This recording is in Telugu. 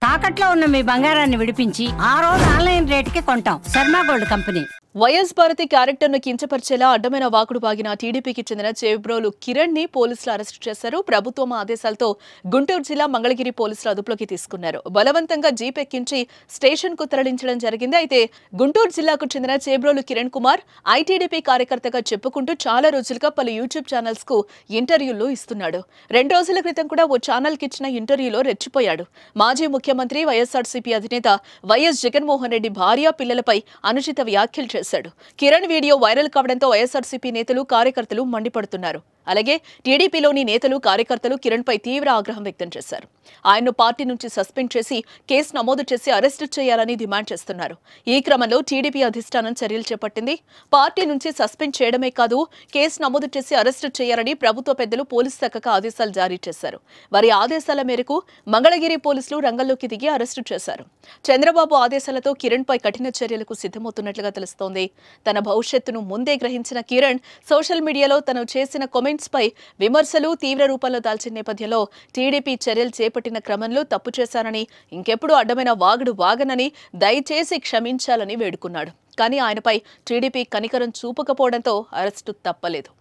తాకట్లో ఉన్న మీ బంగారాన్ని విడిపించి ఆ రోజు ఆన్లైన్ రేటుకి కొంటాం. Sharma gold company. YS Bharathi క్యారెక్టర్ను కించపరిచేలా అడ్డమైన వాకుడు బాగిన టీడీపీకి చెందిన చేబ్రోలు కిరణ్ ని పోలీసులు అరెస్టు చేశారు. ప్రభుత్వం ఆదేశాలతో గుంటూరు జిల్లా మంగళగిరి పోలీసులు అదుపులోకి తీసుకున్నారు. బలవంతంగా జీప్ ఎక్కించి స్టేషన్ కు తరలించడం జరిగింది. అయితే గుంటూరు జిల్లాకు చెందిన చేబ్రోలు కిరణ్ కుమార్ ఐటీడీపీ కార్యకర్తగా చెప్పుకుంటూ చాలా రోజులుగా పలు యూట్యూబ్ ఛానల్స్ కు ఇంటర్వ్యూలు ఇస్తున్నాడు. 2 రోజుల క్రితం కూడా ఓ ఛానల్ కి ఇచ్చిన ఇంటర్వ్యూలో రెచ్చిపోయాడు. మాజీ ముఖ్యమంత్రి వైఎస్ఆర్సీపీ అధినేత వైఎస్ జగన్మోహన్ రెడ్డి భార్య పిల్లలపై అనుచిత వ్యాఖ్యలు చేశాడు. కిరణ్ వీడియో వైరల్ కావడంతో వైఎస్ఆర్సీపీ నేతలు కార్యకర్తలు మండిపడుతున్నారు. అలాగే టీడీపీలోని నేతలు కార్యకర్తలు కిరణ్ పై తీవ్ర ఆగ్రహం వ్యక్తం చేశారు. ఆయన్ను పార్టీ నుంచి సస్పెండ్ చేసి కేసు నమోదు చేసి అరెస్టు చేయాలని డిమాండ్ చేస్తున్నారు. ఈ క్రమంలో టీడీపీ అధిష్టానం చర్యలు చేపట్టింది. పార్టీ నుంచి సస్పెండ్ చేయడమే కాదు, కేసు నమోదు చేసి అరెస్టు చేయాలని ప్రభుత్వ పెద్దలు పోలీసు శాఖకు ఆదేశాలు జారీ చేశారు. వారి ఆదేశాల మేరకు మంగళగిరి పోలీసులు రంగంలోకి దిగి అరెస్టు చేశారు. చంద్రబాబు ఆదేశాలతో కిరణ్ పై కఠిన చర్యలకు సిద్ధమవుతున్నట్లుగా తెలుస్తోంది. తన భవిష్యత్తును ముందే గ్రహించిన కిరణ్ సోషల్ మీడియాలో తను చేసిన కామెంట్స్ పై విమర్శలు తీవ్ర రూపంలో దాల్చిన నేపథ్యంలో టీడీపీ చర్యలు చేపట్టిన క్రమంలో తప్పు చేశానని, ఇంకెప్పుడు అడ్డమైన వాగుడు వాగనని దయచేసి క్షమించాలని వేడుకున్నాడు. కానీ ఆయనపై టీడీపీ కనికరం చూపకపోవడంతో అరెస్టు తప్పలేదు.